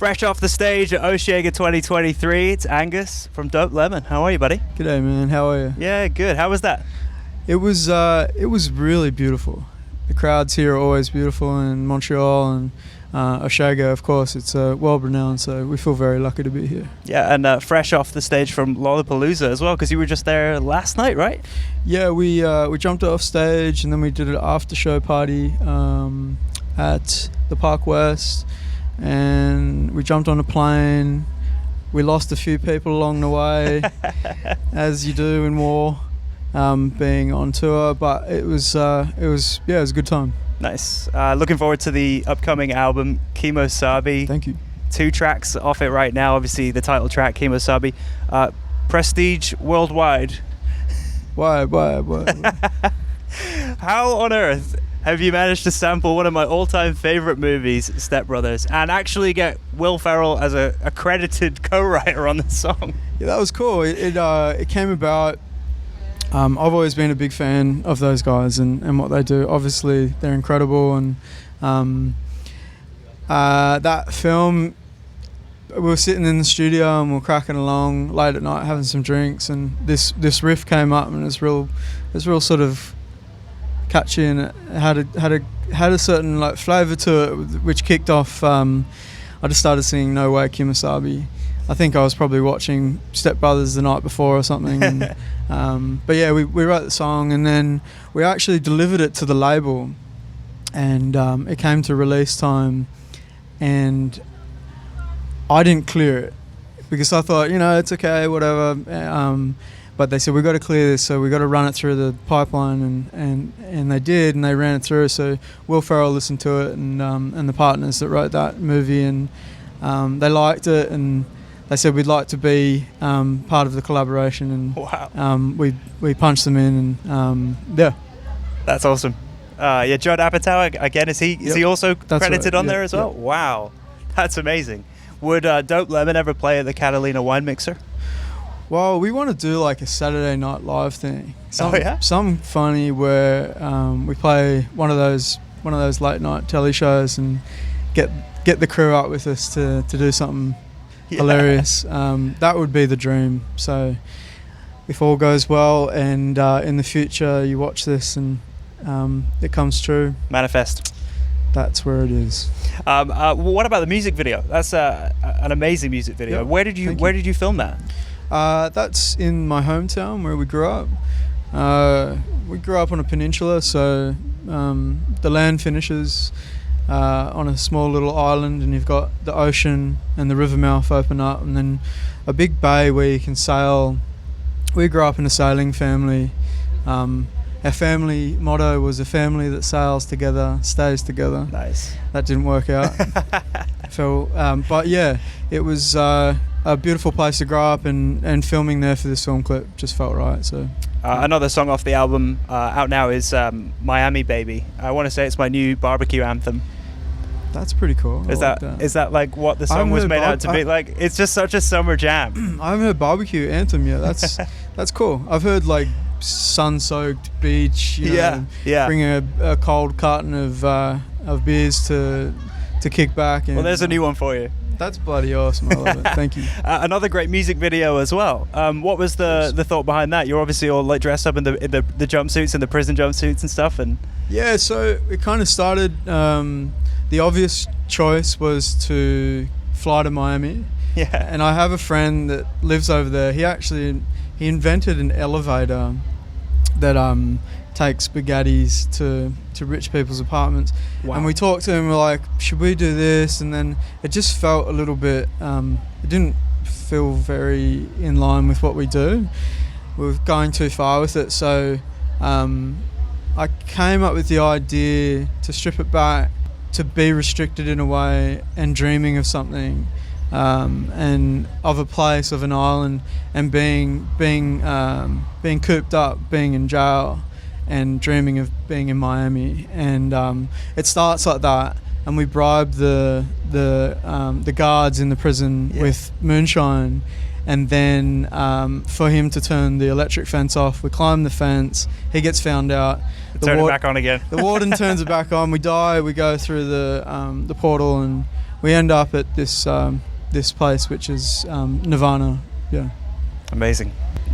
Fresh off the stage at Osheaga 2023, it's Angus from Dope Lemon. How are you, buddy? G'day, man. How are you? Yeah, good. How was that? It was really beautiful. The crowds here are always beautiful in Montreal, and Osheaga, of course, it's world renowned. So we feel very lucky to be here. Yeah, and fresh off the stage from Lollapalooza as well, because you were just there last night, right? Yeah, we jumped off stage and then we did an after show party at the Park West, and we jumped on a plane. We lost a few people along the way, as you do in war, being on tour. But it was a good time. Nice. Looking forward to the upcoming album, Kimosabé. Thank you. 2 tracks off it right now. Obviously, the title track, Kimosabé. Prestige worldwide. Why? How on earth have you managed to sample one of my all-time favorite movies, Step Brothers, and actually get Will Ferrell as a credited co-writer on the song? Yeah, that was cool. It came about. I've always been a big fan of those guys and what they do. Obviously, they're incredible. And that film, we were sitting in the studio and we were cracking along late at night, having some drinks, and this riff came up, and it's real sort of catchy, and it had a certain like flavour to it, which kicked off. I just started singing "No Way Kimosabé." I think I was probably watching Step Brothers the night before or something. And, but yeah, we wrote the song, and then we actually delivered it to the label, and it came to release time, and I didn't clear it because I thought, it's okay, whatever. But they said, we've got to clear this, so we've got to run it through the pipeline, and they did, and they ran it through. So Will Ferrell listened to it, and the partners that wrote that movie, and they liked it, and they said we'd like to be part of the collaboration, and wow. We punched them in, and yeah. That's awesome. Judd Apatow, again, is he also credited on there as well? Yep. Wow, that's amazing. Would Dope Lemon ever play at the Catalina Wine Mixer? Well, we want to do like a Saturday Night Live thing. Yeah? Some funny where we play one of those late night telly shows and get the crew up with us to do something hilarious. That would be the dream. So if all goes well, and in the future you watch this and it comes true, manifest. That's where it is. What about the music video? That's an amazing music video. Yep. Where did you film that? That's in my hometown where we grew up. We grew up on a peninsula, so the land finishes on a small little island, and you've got the ocean and the river mouth open up, and then a big bay where you can sail. We grew up in a sailing family. Our family motto was a family that sails together stays together. Nice. That didn't work out. But yeah, it was a beautiful place to grow up, and filming there for this film clip just felt right. So another song off the album out now is Miami Baby. I want to say it's my new barbecue anthem. That's pretty cool. Is that like what the song was made out to be? Like, it's just such a summer jam. I haven't heard barbecue anthem yet. That's cool. I've heard like sun-soaked beach. Bring a cold carton of beers to kick back. And, well, there's a new one for you. That's bloody awesome. I love it. Thank you. Another great music video as well. What was the thought behind that? You're obviously all like dressed up in the jumpsuits and the prison jumpsuits and stuff, and yeah. So it kind of started. The obvious choice was to fly to Miami. Yeah. And I have a friend that lives over there. He invented an elevator that takes spaghettis to rich people's apartments. Wow. And we talked to him, we're like, should we do this? And then it just felt a little bit, it didn't feel very in line with what we do. We were going too far with it. So I came up with the idea to strip it back, to be restricted in a way, and dreaming of something, and of a place, of an island, and being cooped up, being in jail, and dreaming of being in Miami. And it starts like that, and we bribe the guards in the prison with moonshine, and then for him to turn the electric fence off, we climb the fence. He gets found out. Turn it back on again. The warden turns it back on. We die. We go through the portal, and we end up at this place, which is Nirvana. Yeah. Amazing.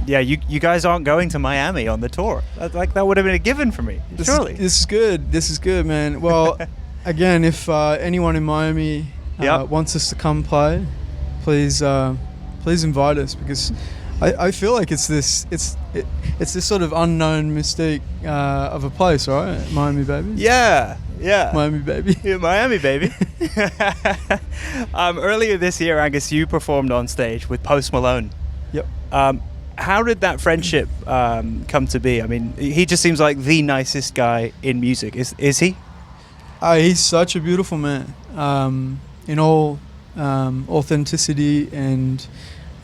Yeah, you guys aren't going to Miami on the tour. That would have been a given for me. Surely. This is good, man. Well, again, if anyone in Miami wants us to come play, please invite us, because I feel like it's this sort of unknown mystique of a place, right? Miami, baby. Yeah. Miami, baby. Yeah, Miami, baby. Earlier this year, Angus, you performed on stage with Post Malone. Yep. How did that friendship come to be? I mean, he just seems like the nicest guy in music. Is he? He's such a beautiful man, in all authenticity, and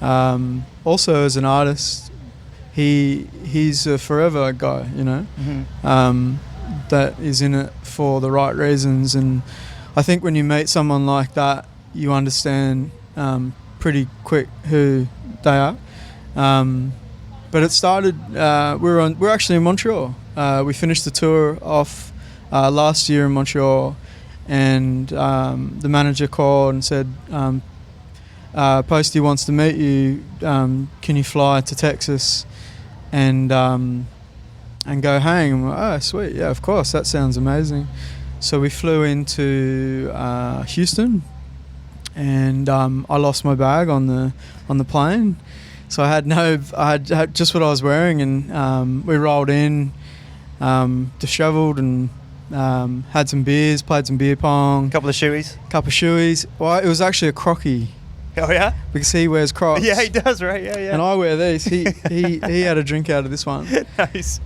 also as an artist, he's a forever guy, you know. Mm-hmm. That is in it for the right reasons, and I think when you meet someone like that, you understand pretty quick who they are. But it started. We're actually in Montreal. We finished the tour off last year in Montreal, and the manager called and said, "Posty wants to meet you. Can you fly to Texas and go hang?" I'm like, "Oh, sweet, yeah, of course. That sounds amazing." So we flew into Houston, and I lost my bag on the plane. So I had just what I was wearing, and we rolled in, disheveled, and had some beers, played some beer pong. Couple of shoeies. Well, it was actually a Crocky. Oh yeah? Because he wears Crocs. Yeah, he does, right? Yeah. And I wear these. He had a drink out of this one. Nice.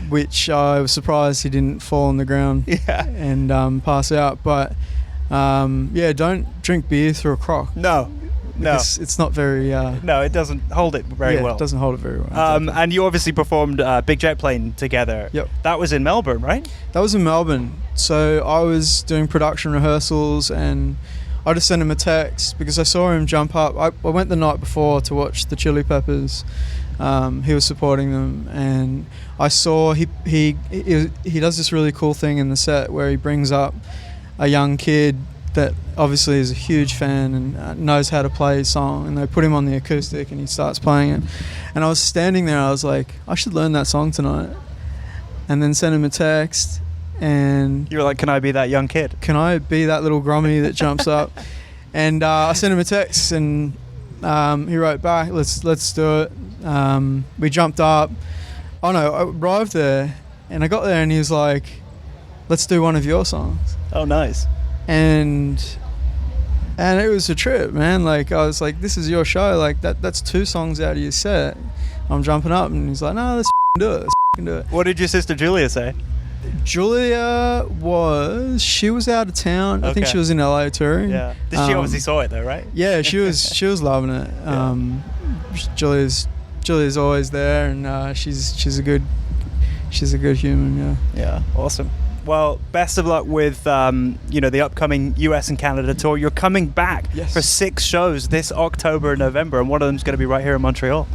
Which I was surprised he didn't fall on the ground. Yeah. And pass out. But don't drink beer through a Croc. No. It's not very... no, it doesn't hold it very well. It doesn't hold it very well. Exactly. And you obviously performed Big Jet Plane together. Yep. That was in Melbourne, right? That was in Melbourne. So I was doing production rehearsals, and I just sent him a text because I saw him jump up. I went the night before to watch the Chili Peppers. He was supporting them, and I saw he does this really cool thing in the set where he brings up a young kid that obviously is a huge fan and knows how to play his song, and they put him on the acoustic and he starts playing it. And I was standing there, I was like, I should learn that song tonight. And then sent him a text, and you were like, can I be that young kid? Can I be that little grommy that jumps up? And I sent him a text, and he wrote back, let's do it. We jumped up. Oh no, I arrived there, and I got there, and he was like, let's do one of your songs. Oh, nice. And it was a trip, man. Like, I was like, this is your show. Like, that's 2 songs out of your set. I'm jumping up, and he's like, no, let's do it. What did your sister Julia say? Julia she was out of town. I think she was in LA touring. Yeah. She obviously saw it though, right? Yeah, she was loving it. Julia's always there, and she's a good human. Yeah. Yeah. Awesome. Well, best of luck with the upcoming US and Canada tour. You're coming back for 6 shows this October and November, and one of them's going to be right here in Montreal.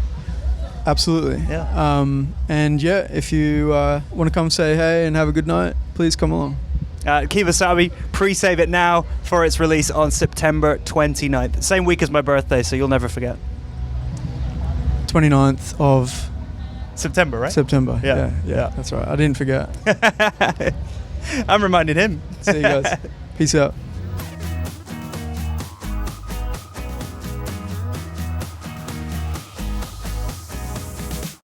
Absolutely. Yeah. And yeah, if you want to come say hey and have a good night, please come along. Kimosabé, pre-save it now for its release on September 29th. Same week as my birthday, so you'll never forget. 29th of September, right? September. Yeah. That's right. I didn't forget. I'm reminding him. See you guys. Peace out.